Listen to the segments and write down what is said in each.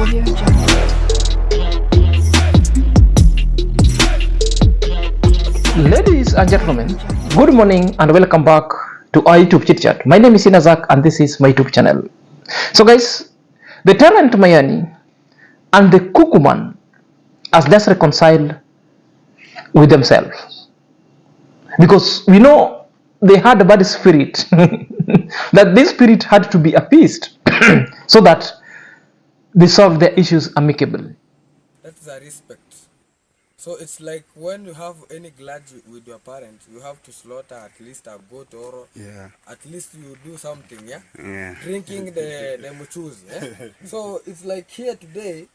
Ladies and gentlemen, good morning and welcome back to our YouTube chit chat. My name is Inazak and this is my YouTube channel. So guys, the talent Mayani and the Kukuman has just reconciled with themselves, because we know they had a bad spirit that this spirit had to be appeased so that they solve their issues amicably. That's a respect. So it's like when you have any grudge with your parents, you have to slaughter at least a goat, or at least you do something, drinking the muchus, So it's like here today,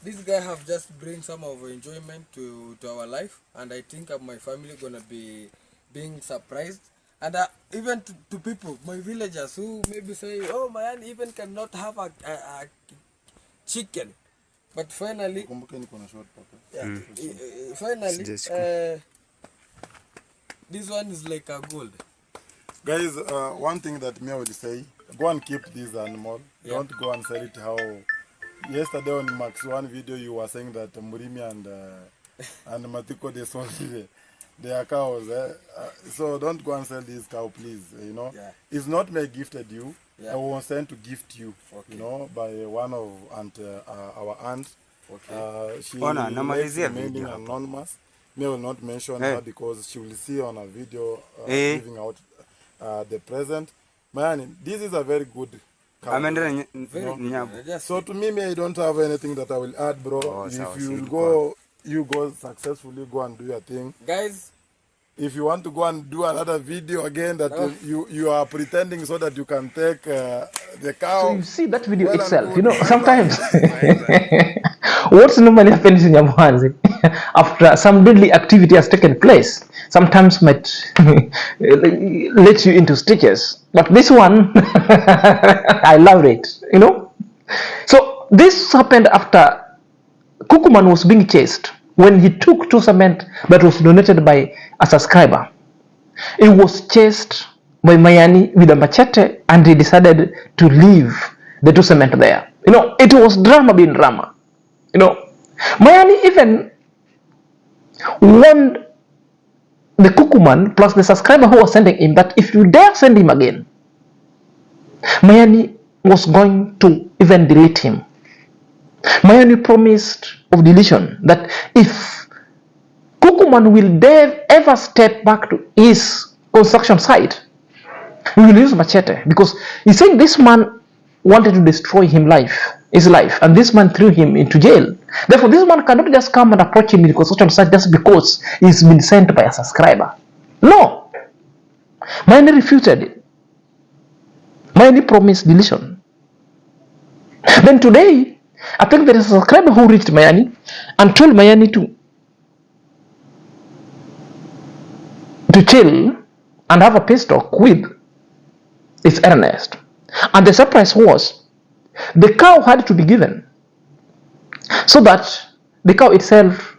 this guy have just bring some of enjoyment to our life, and I think my family gonna be being surprised, and even to people, my villagers who maybe say, oh, man, even cannot have a chicken. But finally, finally, this one is like a gold. Guys, one thing that me would say, go and keep this animal. Don't go and sell it. How yesterday on Max One video you were saying that Murimi and Matiko they sold their cows. So don't go and sell this cow, please. You know, it's not me gifted you. I was sent to gift you, you know, by one of our aunts. She remaining anonymous. Me will not mention her because she will see on a video giving out the present. Man, this is a very good cow. So to me, I don't have anything that I will add, bro. If you go successfully, go and do your thing. Guys, if you want to go and do another video again that you are pretending so that you can take the cow. So you see that video itself, you know, sometimes what's normally happens in Yamahanzi after some deadly activity has taken place, sometimes might let you into stitches. But this one, I love it, you know. So this happened after Kukuman was being chased when he took two cement that was donated by a subscriber. He was chased by Mayani with a machete and he decided to leave the two cement there. You know, it was drama being drama. You know, Mayani even warned the Kukuman plus the subscriber who was sending him that if you dare send him again, Mayani was going to even delete him. Mayani promised of deletion that if Kukuman will ever step back to his construction site, he will use machete, because he's saying this man wanted to destroy his life, and this man threw him into jail. Therefore, this man cannot just come and approach him in the construction site just because he's been sent by a subscriber. No. Mayani refuted it. Mayani promised deletion. Then today, I think there is a subscriber who reached Mayani and told Mayani to chill and have a peace talk with his Ernest. And the surprise was the cow had to be given so that the cow itself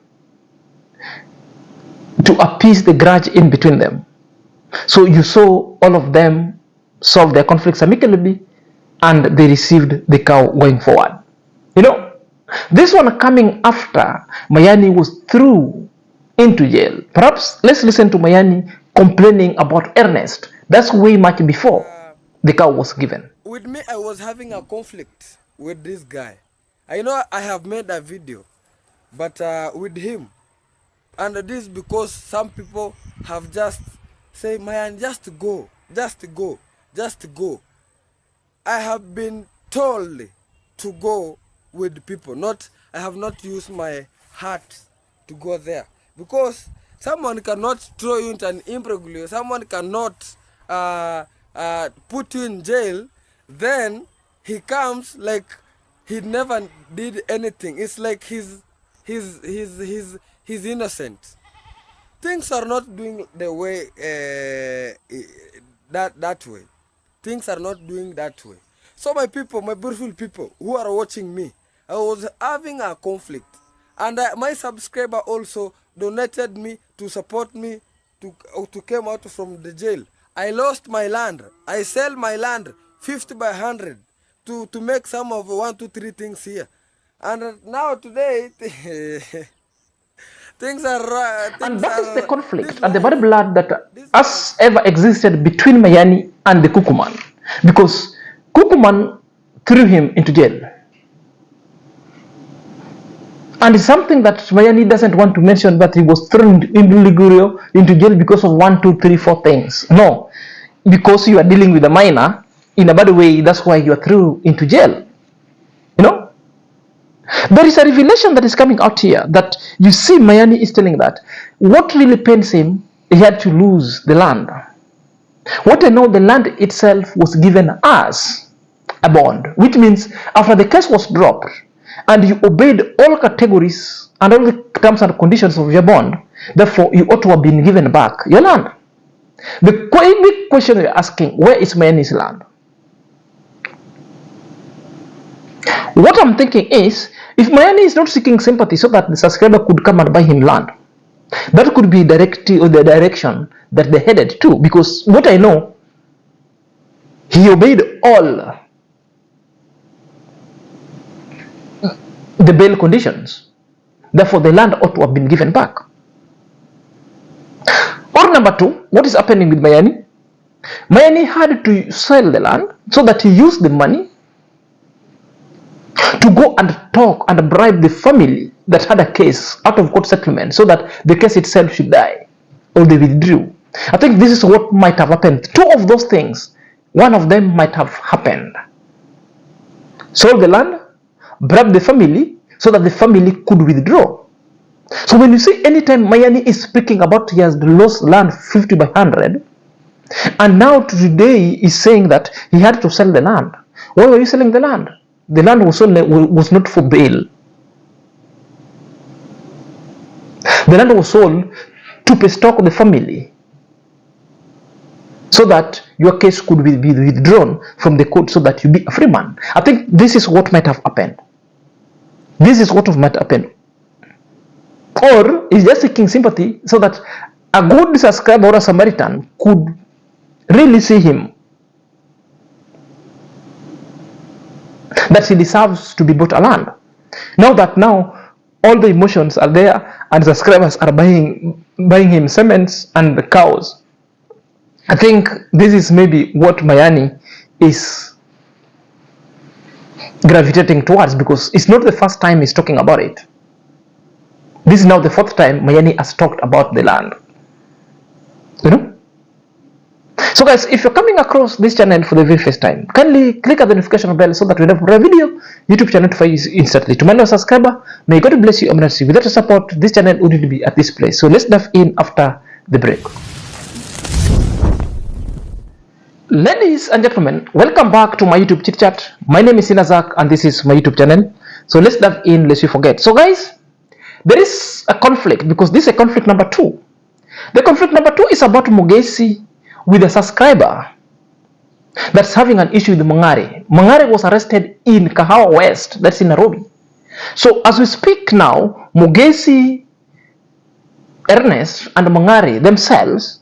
to appease the grudge in between them. So you saw all of them solve their conflicts amicably and they received the cow going forward. You know, this one coming after Mayani was through into jail. Perhaps let's listen to Mayani complaining about Ernest. That's way much before the cow was given. With me, I was having a conflict with this guy. I know I have made a video, but with him. And this because some people have just say, man, just go. I have been told to go with people. I have not used my heart to go there, because someone cannot throw you into an imbroglio. Someone cannot put you in jail. Then he comes like he never did anything. It's like he's innocent. Things are not doing the way that way. Things are not doing that way. So my people, my beautiful people who are watching me, I was having a conflict, and my subscriber also donated me to support me to come out from the jail. I lost my land. I sell my land 50 by 100 to make some of 1, 2, 3 things here. And now today, And things that is the are conflict this and the very life. blood that This life. has ever existed between Mayani and the Kukuman. Because Kukuman threw him into jail. And it's something that Mayani doesn't want to mention, that he was thrown into jail because of 1, 2, 3, 4 things. No. Because you are dealing with a minor in a bad way, that's why you are thrown into jail. You know? There is a revelation that is coming out here that you see Mayani is telling that what really pains him, he had to lose the land. What I know, the land itself was given as a bond, which means after the case was dropped and you obeyed all categories and all the terms and conditions of your bond, therefore you ought to have been given back your land. The big question you're asking, where is Mayani's land? What I'm thinking is, if Mayani is not seeking sympathy so that the subscriber could come and buy him land, that could be directly or the direction that they headed to. Because what I know, he obeyed all the bail conditions. Therefore, the land ought to have been given back. Or number two, what is happening with Mayani? Mayani had to sell the land so that he used the money to go and talk and bribe the family that had a case out of court settlement so that the case itself should die or they withdrew. I think this is what might have happened. Two of those things, one of them might have happened. Sold the land, bribe the family so that the family could withdraw. So when you see anytime Mayani is speaking about he has lost land 50 by 100, and now today is saying that he had to sell the land. Why were you selling the land? The land was not for bail. The land was sold to bestock the family so that your case could be withdrawn from the court so that you be a free man. I think this is what might have happened. This is what might happen. Or is just seeking sympathy so that a good subscriber or a Samaritan could really see him that he deserves to be bought a land. Now that all the emotions are there and subscribers are buying him cements and the cows, I think this is maybe what Mayani is gravitating towards, because it's not the first time he's talking about it. This is now the fourth time Mayani has talked about the land. You know? So guys, if you're coming across this channel for the very first time, kindly click the notification bell so that whenever a video, YouTube channel notifies you instantly. To my new subscriber, may God bless you immensely. Without your support, this channel wouldn't be at this place. So let's dive in after the break. Ladies and gentlemen, welcome back to my YouTube chit chat. My name is Sinazak and this is my YouTube channel. So let's dive in lest we forget. So guys, there is a conflict, because this is a conflict number 2. The conflict number 2 is about Mogesi with a subscriber that's having an issue with Mangare. Mangare was arrested in Kahawa West, that's in Nairobi. So as we speak now, Mogesi, Ernest and Mangare themselves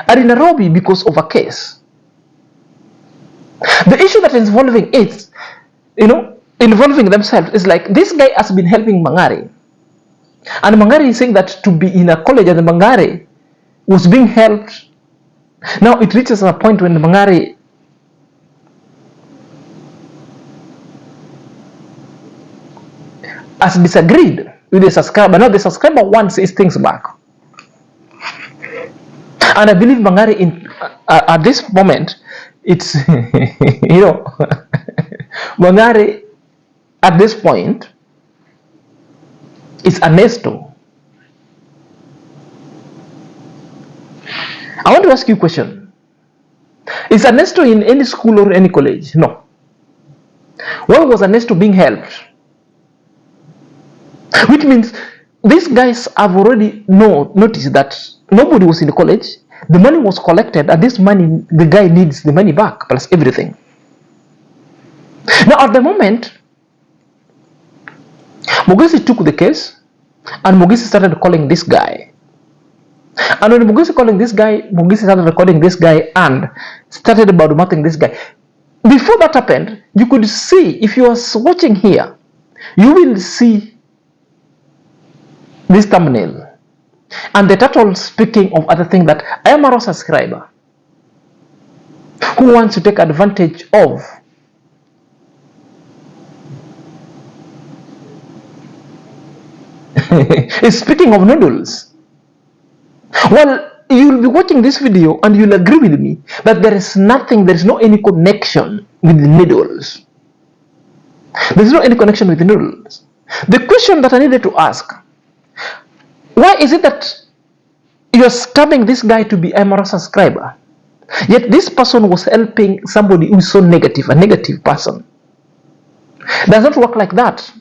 are in Nairobi because of a case. The issue that is involving it, involving themselves, is like this guy has been helping Mangare. And Mangare is saying that to be in a college and Mangare was being helped. Now it reaches a point when Mangare has disagreed with the subscriber. Now the subscriber wants his things back. And I believe Mangare at this moment, it's, Mangare at this point, it's Ernesto. I want to ask you a question. Is Ernesto in any school or any college? No. Why was Ernesto being helped? Which means these guys have already noticed that nobody was in the college. The money was collected, and this money, the guy needs the money back plus everything. Now at the moment, Mogesi took the case and Mogesi started calling this guy. And when Mogesi calling this guy, Mogesi started recording this guy and started badmouthing this guy. Before that happened, you could see, if you were watching here, you will see this thumbnail and the title speaking of other things, that I am a raw subscriber who wants to take advantage of is speaking of noodles. Well, you'll be watching this video and you'll agree with me that there is no any connection with the noodles. There's no any connection with the noodles. The question that I needed to ask, why is it that you're stabbing this guy to be a raw subscriber? Yet this person was helping somebody who is so negative, a negative person. Does not work like that.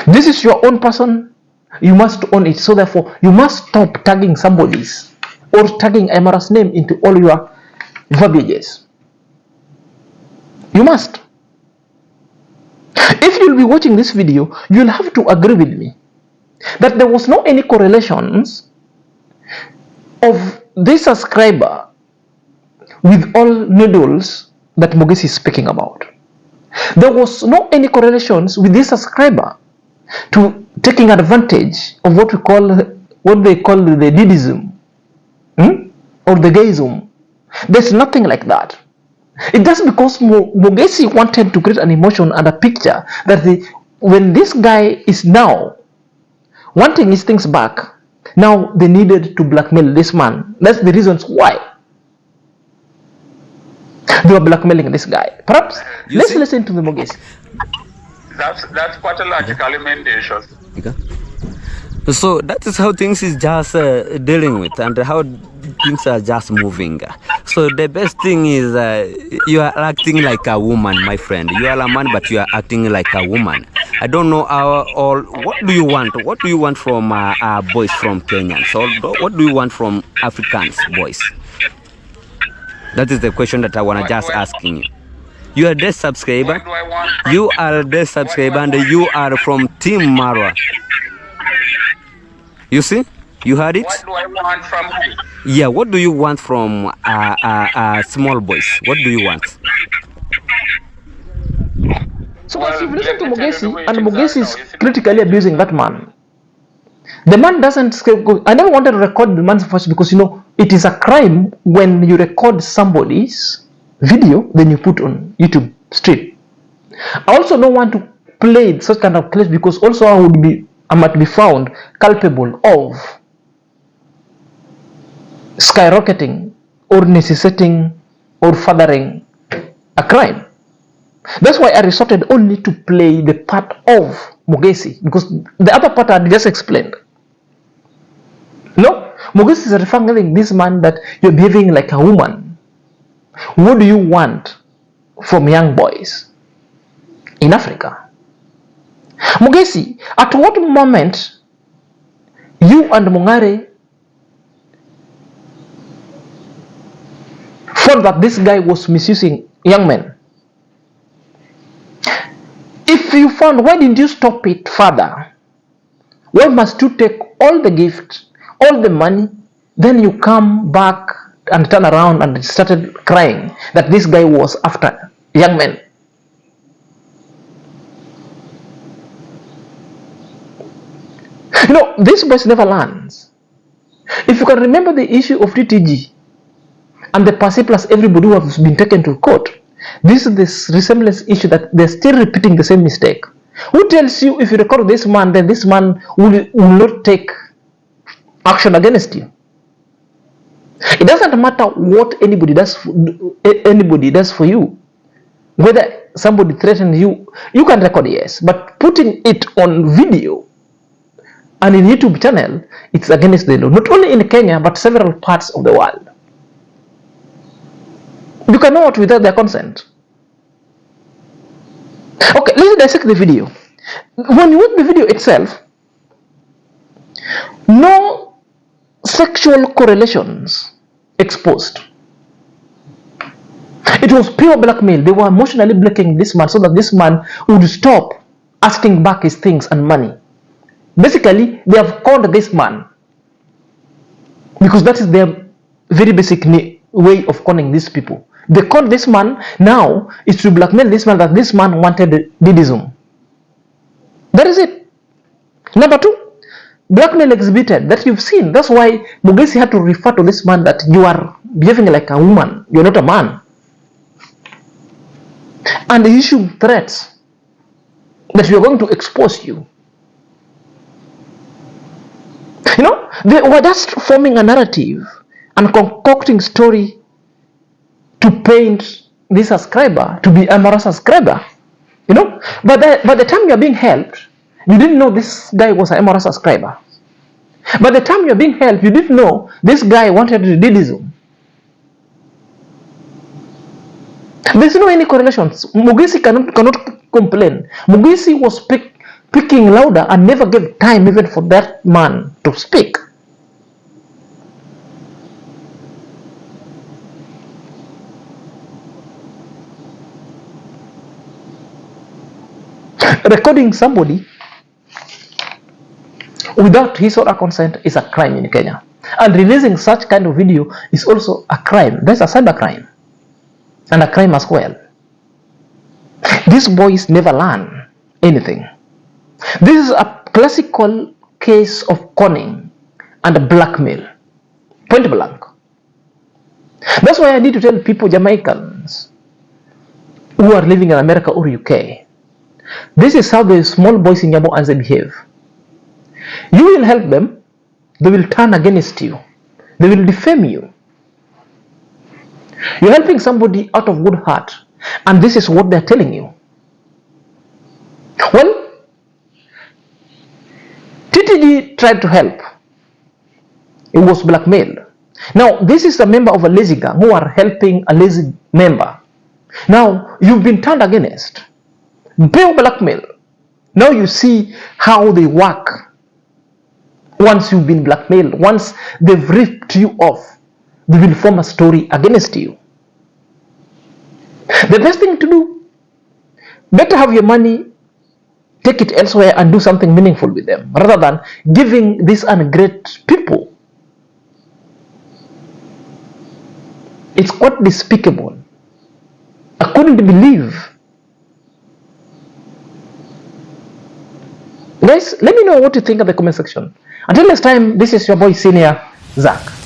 This is your own person. You must own it. So therefore, you must stop tagging somebody's or tagging Amara's name into all your verbiages. You must. If you'll be watching this video, you'll have to agree with me that there was no any correlations of this subscriber with all noodles that Mogesi is speaking about. There was no any correlations with this subscriber to taking advantage of what they call the didism, or the gayism. There's nothing like that. It's just because Mogesi wanted to create an emotion and a picture that when this guy is now wanting his things back, now they needed to blackmail this man. That's the reasons why they were blackmailing this guy. Perhaps let's listen to the Mogesi. That's pathologically mendacious. Okay. So that is how things is just dealing with, and how things are just moving. So the best thing is you are acting like a woman, my friend. You are a man, but you are acting like a woman. I don't know what do you want? What do you want from boys from Kenya? So what do you want from Africans boys? That is the question that I want to just asking you. You are a subscriber. You are a subscriber, and you are from Team Marwa. You see? You heard it? What do I want from you? Yeah, what do you want from small boys? What do you want? So guys, if you listen to Mogesi, and Mogesi is critically abusing that man. The man doesn't. I never wanted to record the man's voice because it is a crime when you record somebody's video, then you put on YouTube stream. I also don't want to play such kind of clips because also I might be found culpable of skyrocketing or necessitating or furthering a crime. That's why I resorted only to play the part of Mogesi, because the other part I just explained. No, Mogesi is referring this man that you're behaving like a woman. What do you want from young boys in Africa? Mogesi, at what moment you and Mungare thought that this guy was misusing young men? If you found, why didn't you stop it further? Why must you take all the gift, all the money, then you come back and turn around and started crying that this guy was after young men? This voice never learns. If you can remember the issue of TTG and the Pasi plus everybody who has been taken to court, this is the resemblance issue that they're still repeating the same mistake. Who tells you if you record this man, then this man will not take action against you? It doesn't matter what anybody does for you. Whether somebody threatens you, you can record, yes, but putting it on video and in YouTube channel, it's against the law. Not only in Kenya, but several parts of the world. You cannot without their consent. Okay, let's dissect the video. When you watch the video itself, no sexual correlations exposed. It was pure blackmail. They were emotionally blackmailing this man so that this man would stop asking back his things and money. Basically, they have conned this man because that is their very basic way of conning these people. They conned this man. Now is to blackmail this man that this man wanted didism. That is it. Number two, blackmail exhibited that you've seen. That's why Mogesi had to refer to this man that you are behaving like a woman. You're not a man. And he issued threats that we are going to expose you. You know, they were just forming a narrative and concocting story to paint this subscriber to be a moral subscriber. You know, but by the time you're being helped, you didn't know this guy was a moral subscriber. By the time you're being helped, you didn't know this guy wanted redilism. There's no any correlations. Mogesi cannot complain. Mogesi was speaking louder and never gave time even for that man to speak. Recording somebody without his or her consent is a crime in Kenya. And releasing such kind of video is also a crime. That's a cyber crime. And a crime as well. These boys never learn anything. This is a classical case of conning and blackmail. Point blank. That's why I need to tell people, Jamaicans who are living in America or UK, this is how the small boys in Yabo Anze behave. You will help them, they will turn against you. They will defame you. You're helping somebody out of good heart, and this is what they're telling you. Well, TTG tried to help. It was blackmailed. Now, this is a member of a lazy gang who are helping a lazy member. Now, you've been turned against. Pay blackmail. Now you see how they work. Once you've been blackmailed, once they've ripped you off, they will form a story against you. The best thing to do, better have your money, take it elsewhere and do something meaningful with them, rather than giving these ungrateful people. It's quite despicable. I couldn't believe. Guys, let me know what you think in the comment section. Until next time, this is your boy Senior Zach.